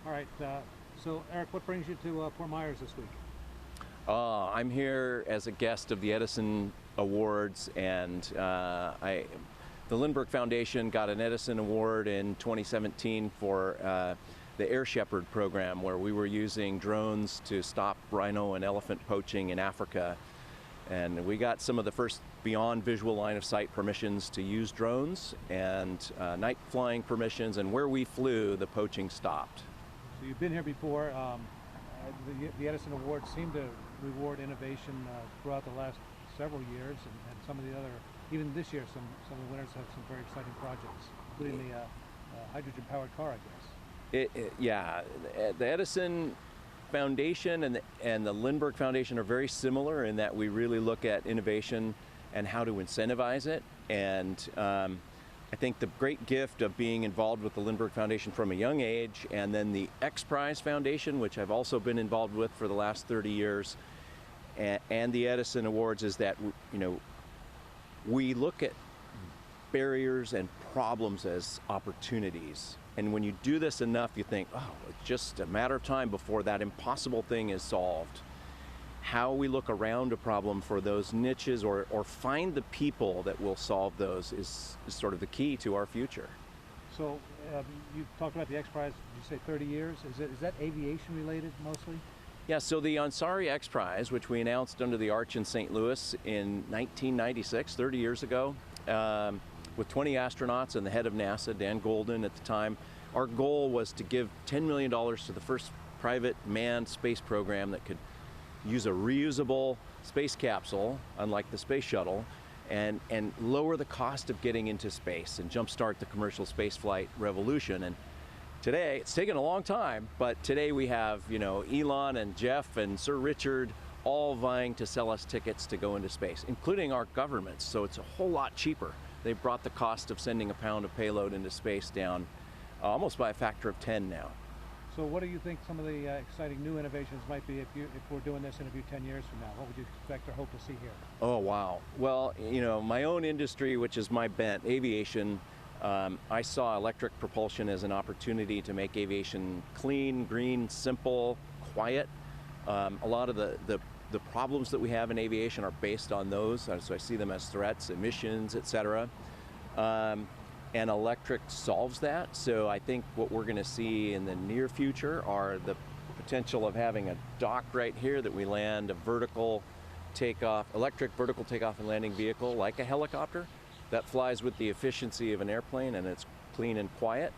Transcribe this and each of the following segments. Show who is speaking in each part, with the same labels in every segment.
Speaker 1: All right. So, Eric, what brings you to Fort Myers this week?
Speaker 2: I'm here as a guest of the Edison Awards, and the Lindbergh Foundation got an Edison Award in 2017 for the Air Shepherd program, where we were using drones to stop rhino and elephant poaching in Africa. And we got some of the first beyond visual line of sight permissions to use drones, and night flying permissions, and where we flew, the poaching stopped.
Speaker 1: So you've been here before. The Edison Awards seem to reward innovation throughout the last several years, and some of the other, even this year, some of the winners have some very exciting projects, including the hydrogen-powered car, I guess.
Speaker 2: Yeah, the Edison Foundation and the Lindbergh Foundation are very similar in that we really look at innovation and how to incentivize it. And I think the great gift of being involved with the Lindbergh Foundation from a young age, and then the X Prize Foundation, which I've also been involved with for the last 30 years, and the Edison Awards, is that we look at barriers and problems as opportunities. And when you do this enough, you think, oh, it's just a matter of time before that impossible thing is solved. How we look around a problem for those niches or find the people that will solve those is sort of the key to our future.
Speaker 1: So you talked about the X Prize, did you say 30 years? Is that aviation related mostly?
Speaker 2: Yeah, so the Ansari X Prize, which we announced under the Arch in St. Louis in 1996, 30 years ago, with 20 astronauts and the head of NASA, Dan Goldin, at the time. Our goal was to give $10 million to the first private manned space program that could use a reusable space capsule, unlike the space shuttle, and lower the cost of getting into space and jumpstart the commercial spaceflight revolution. And today, it's taken a long time, but today we have, Elon and Jeff and Sir Richard all vying to sell us tickets to go into space, including our governments, so it's a whole lot cheaper. They've brought the cost of sending a pound of payload into space down almost by a factor of 10 now.
Speaker 1: So what do you think some of the exciting new innovations might be if we're doing this interview 10 years from now? What would you expect or hope to see here?
Speaker 2: Oh, wow. Well, my own industry, which is my bent, aviation, I saw electric propulsion as an opportunity to make aviation clean, green, simple, quiet. A lot of the problems that we have in aviation are based on those, so I see them as threats, emissions, etc. And electric solves that. So I think what we're going to see in the near future are the potential of having a dock right here that we land a vertical takeoff, electric vertical takeoff and landing vehicle like a helicopter that flies with the efficiency of an airplane, and it's clean and quiet,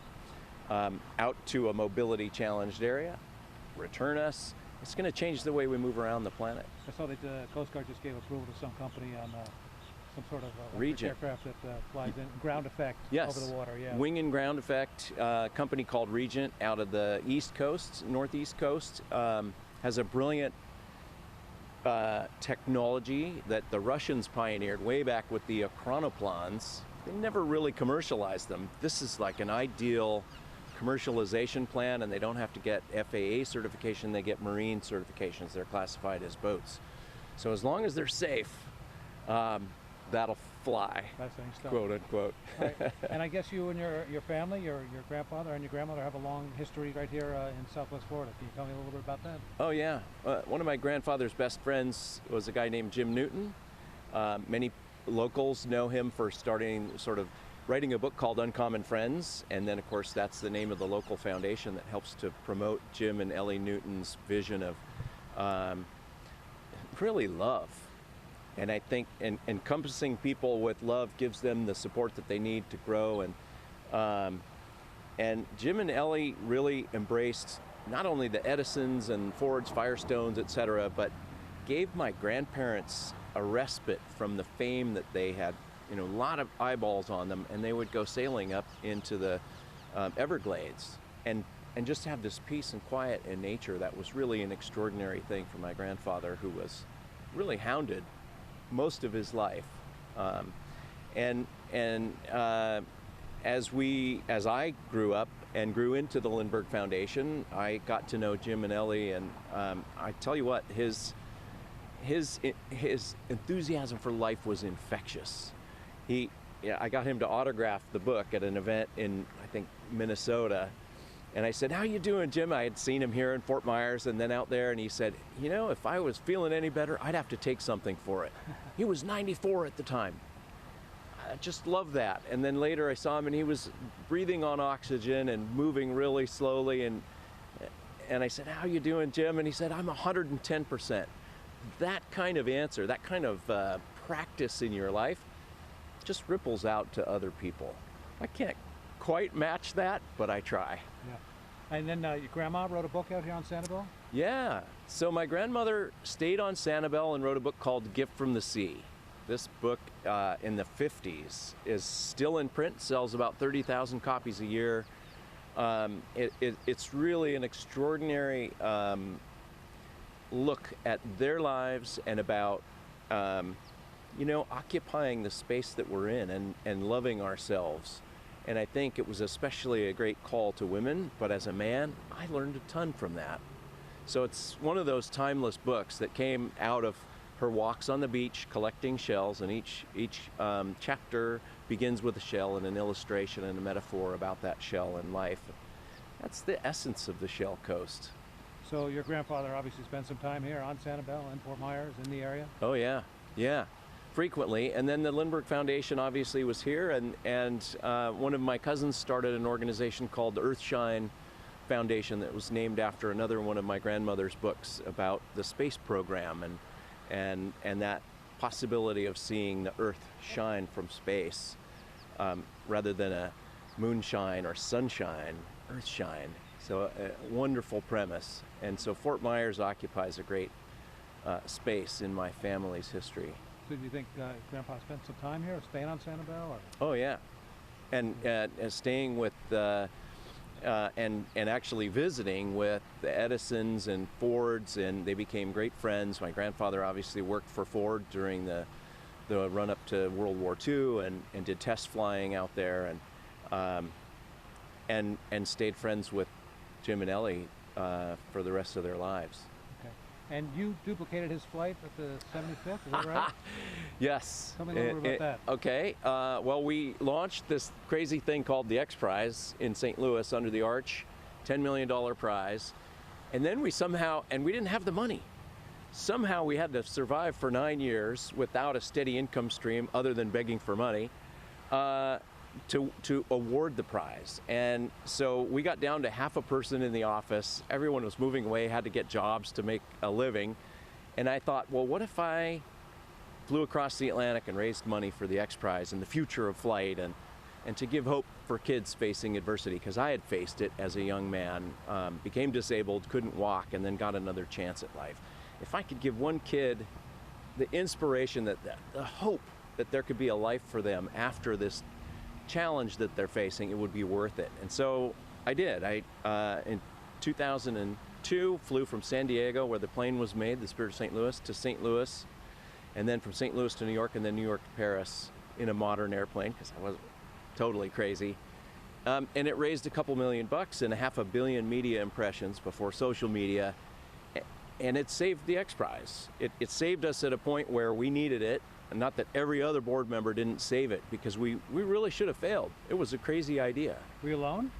Speaker 2: out to a mobility challenged area, return us. It's going to change the way we move around the planet.
Speaker 1: I saw that the Coast Guard just gave approval to some company on some sort of
Speaker 2: Regent
Speaker 1: aircraft that flies in ground effect
Speaker 2: yes.
Speaker 1: over the water. Yeah.
Speaker 2: Wing and ground effect, company called Regent out of the East Coast, Northeast Coast, has a brilliant technology that the Russians pioneered way back with the chronoplans. They never really commercialized them. This is like an ideal commercialization plan, and they don't have to get FAA certification, they get marine certifications. They're classified as boats. So as long as they're safe, that'll fly,
Speaker 1: Fascinating stuff.
Speaker 2: quote unquote.
Speaker 1: Right. And I guess you and your family, your grandfather and your grandmother have a long history right here in Southwest Florida. Can you tell me a little bit about that?
Speaker 2: Oh yeah, one of my grandfather's best friends was a guy named Jim Newton. Many locals know him for writing a book called Uncommon Friends, and then of course that's the name of the local foundation that helps to promote Jim and Ellie Newton's vision of really love. And I think encompassing people with love gives them the support that they need to grow. And Jim and Ellie really embraced not only the Edisons and Fords, Firestones, etc., but gave my grandparents a respite from the fame that they had, a lot of eyeballs on them, and they would go sailing up into the Everglades and just have this peace and quiet in nature. That was really an extraordinary thing for my grandfather, who was really hounded most of his life. As I grew up and grew into the Lindbergh Foundation, I got to know Jim and Ellie, and I tell you what, his enthusiasm for life was infectious. I got him to autograph the book at an event in, I think, Minnesota, And I said, "How you doing, Jim?" I had seen him here in Fort Myers and then out there, and he said, "You know, if I was feeling any better, I'd have to take something for it." He was 94 at the time. I just love that. And then later I saw him and he was breathing on oxygen and moving really slowly, and I said, "How you doing, Jim?" And he said, "I'm 110%. That kind of answer, that kind of practice in your life just ripples out to other people. I can't quite match that, but I try.
Speaker 1: Yeah. And then your grandma wrote a book out here on Sanibel?
Speaker 2: Yeah. So my grandmother stayed on Sanibel and wrote a book called Gift from the Sea. This book in the 50s is still in print, sells about 30,000 copies a year. It's really an extraordinary look at their lives and about, you know, occupying the space that we're in and loving ourselves. And I think it was especially a great call to women, but as a man, I learned a ton from that. So it's one of those timeless books that came out of her walks on the beach collecting shells, and each chapter begins with a shell and an illustration and a metaphor about that shell and life. That's the essence of the Shell Coast.
Speaker 1: So your grandfather obviously spent some time here on Sanibel and Fort Myers in the area?
Speaker 2: Oh yeah, yeah, frequently. And then the Lindbergh Foundation obviously was here, and one of my cousins started an organization called the Earthshine Foundation that was named after another one of my grandmother's books about the space program and that possibility of seeing the Earth shine from space rather than a moonshine or sunshine, Earthshine. So a wonderful premise. And so Fort Myers occupies a great space in my family's history.
Speaker 1: So do you think Grandpa spent some time here, staying on Sanibel? Or?
Speaker 2: Oh yeah, and staying with and actually visiting with the Edisons and Fords, and they became great friends. My grandfather obviously worked for Ford during the run up to World War II and did test flying out there, and stayed friends with Jim and Ellie for the rest of their lives.
Speaker 1: Okay. And you duplicated his flight at the 75th, is that right?
Speaker 2: Yes.
Speaker 1: Tell me a little bit about that.
Speaker 2: Okay. Well, we launched this crazy thing called the X Prize in St. Louis under the arch, $10 million prize. And then we didn't have the money. Somehow we had to survive for 9 years without a steady income stream other than begging for money to award the prize. And so we got down to half a person in the office. Everyone was moving away, had to get jobs to make a living. And I thought, well, what if I flew across the Atlantic and raised money for the X Prize and the future of flight and to give hope for kids facing adversity, because I had faced it as a young man, became disabled, couldn't walk, and then got another chance at life. If I could give one kid the inspiration, the hope that there could be a life for them after this challenge that they're facing, it would be worth it. And so I did. In 2002 flew from San Diego, where the plane was made, the Spirit of St. Louis, to St. Louis, and then from St. Louis to New York, and then New York to Paris in a modern airplane, because I wasn't totally crazy. And it raised a couple $1 million and $500 million media impressions before social media, and it saved the X Prize. It saved us at a point where we needed it. Not that every other board member didn't save it, because we really should have failed. It was a crazy idea.
Speaker 1: Were you alone?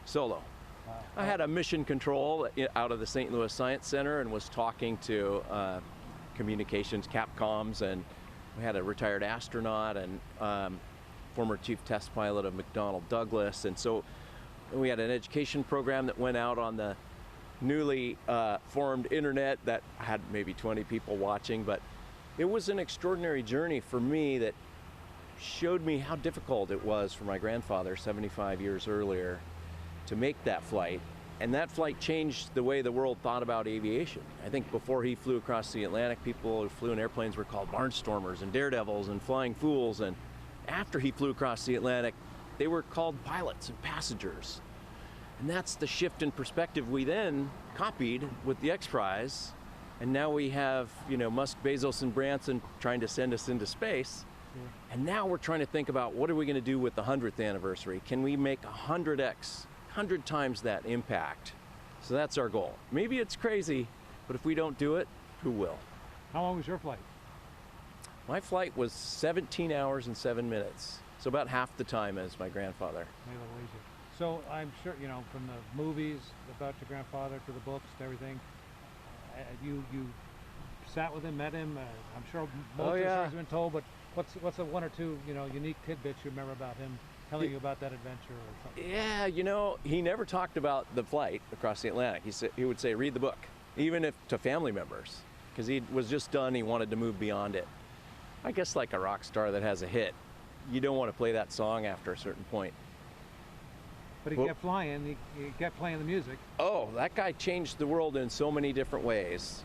Speaker 2: Solo.
Speaker 1: Wow.
Speaker 2: I had a mission control out of the St. Louis Science Center and was talking to communications, Capcoms, and we had a retired astronaut and former chief test pilot of McDonnell Douglas. And so we had an education program that went out on the newly formed internet that had maybe 20 people watching, but it was an extraordinary journey for me that showed me how difficult it was for my grandfather 75 years earlier to make that flight. And that flight changed the way the world thought about aviation. I think before he flew across the Atlantic, people who flew in airplanes were called barnstormers and daredevils and flying fools. And after he flew across the Atlantic, they were called pilots and passengers. And that's the shift in perspective we then copied with the X Prize. And now we have, Musk, Bezos, and Branson trying to send us into space. Yeah. And now we're trying to think about, what are we going to do with the 100th anniversary? Can we make 100x, 100 times that impact? So that's our goal. Maybe it's crazy, but if we don't do it, who will?
Speaker 1: How long was your flight?
Speaker 2: My flight was 17 hours and 7 minutes. So about half the time as my grandfather.
Speaker 1: Maybe a little easier. So I'm sure, you know, from the movies about your grandfather to the books to everything, you sat with him, met him. I'm sure most of the stories have been told, but what's the one or two, you know, unique tidbits you remember about him telling you about that adventure or something?
Speaker 2: Yeah, you know, he never talked about the flight across the Atlantic. He would say, read the book, even if to family members, because he was just done. He wanted to move beyond it. I guess like a rock star that has a hit, you don't want to play that song after a certain point.
Speaker 1: But he kept flying. He kept playing the music.
Speaker 2: Oh, that guy changed the world in so many different ways.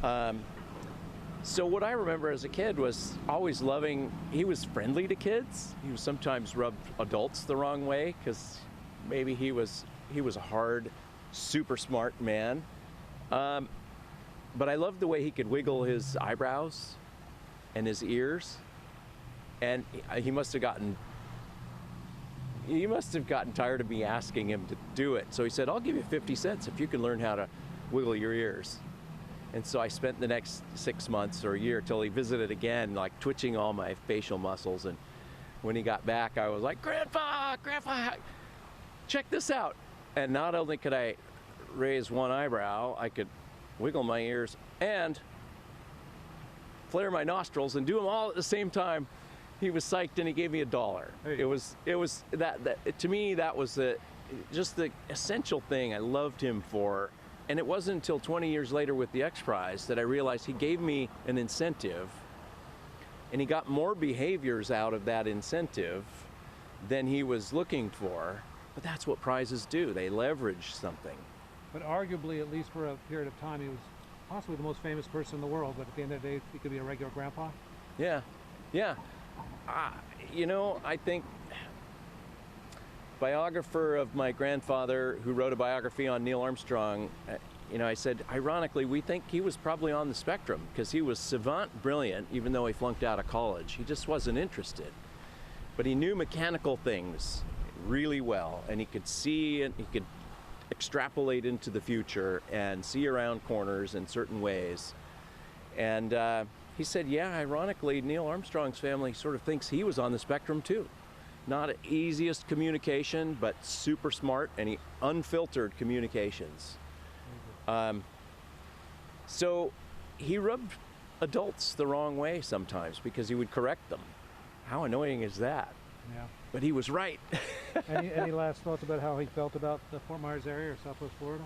Speaker 2: So what I remember as a kid was always loving, he was friendly to kids. He was sometimes rubbed adults the wrong way because maybe he was a hard, super smart man. But I loved the way he could wiggle his eyebrows and his ears. And he must have gotten tired of me asking him to do it. So he said, I'll give you 50 cents if you can learn how to wiggle your ears. And so I spent the next 6 months or a year till he visited again, like twitching all my facial muscles. And when he got back, I was like, Grandpa, check this out. And not only could I raise one eyebrow, I could wiggle my ears and flare my nostrils and do them all at the same time. He was psyched and he gave me $1. It was that to me, that was just the essential thing I loved him for. And it wasn't until 20 years later with the X Prize that I realized he gave me an incentive, and he got more behaviors out of that incentive than he was looking for. But that's what prizes do. They leverage something.
Speaker 1: But arguably, at least for a period of time, he was possibly the most famous person in the world. But at the end of the day, he could be a regular grandpa.
Speaker 2: Yeah. You know, I think biographer of my grandfather who wrote a biography on Neil Armstrong, you know, I said, ironically, we think he was probably on the spectrum because he was savant brilliant, even though he flunked out of college. He just wasn't interested. But he knew mechanical things really well, and he could see and he could extrapolate into the future and see around corners in certain ways. And he said, yeah, ironically, Neil Armstrong's family sort of thinks he was on the spectrum too. Not easiest communication, but super smart and unfiltered communications. So he rubbed adults the wrong way sometimes because he would correct them. How annoying is that?
Speaker 1: Yeah.
Speaker 2: But he was right.
Speaker 1: Any last thoughts about how he felt about the Fort Myers area or Southwest Florida?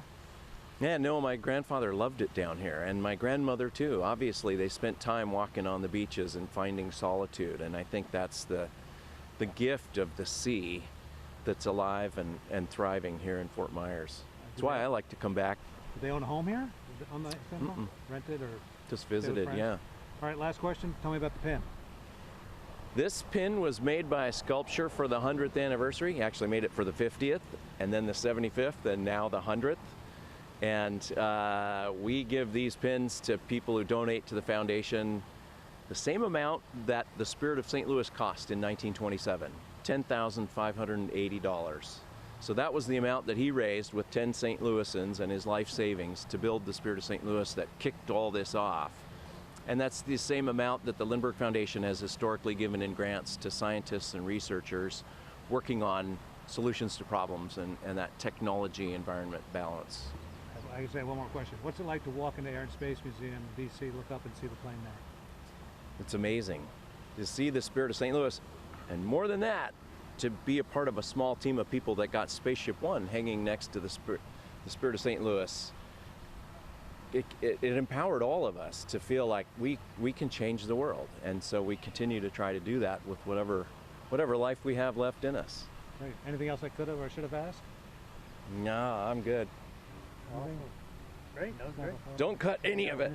Speaker 2: Yeah, no, my grandfather loved it down here, and my grandmother too. Obviously, they spent time walking on the beaches and finding solitude, and I think that's the gift of the sea that's alive and thriving here in Fort Myers. That's why I like to come back.
Speaker 1: Do they own a home here on the extent? Rented or
Speaker 2: just visited? Yeah.
Speaker 1: All right, last question. Tell me about the pin.
Speaker 2: This pin was made by a sculptor for the 100th anniversary. He actually made it for the 50th, and then the 75th, and now the 100th. And we give these pins to people who donate to the foundation the same amount that the Spirit of St. Louis cost in 1927, $10,580. So that was the amount that he raised with 10 St. Louisans and his life savings to build the Spirit of St. Louis that kicked all this off. And that's the same amount that the Lindbergh Foundation has historically given in grants to scientists and researchers working on solutions to problems and that technology-environment balance.
Speaker 1: I can say one more question. What's it like to walk into Air and Space Museum in D.C., look up and see the plane there?
Speaker 2: It's amazing to see the Spirit of St. Louis, and more than that, to be a part of a small team of people that got Spaceship One hanging next to the Spirit of St. Louis. It empowered all of us to feel like we can change the world, and so we continue to try to do that with whatever life we have left in us.
Speaker 1: Great. Anything else I could have or should have asked?
Speaker 2: No, I'm good.
Speaker 1: Great. That was great.
Speaker 2: Don't cut any of it.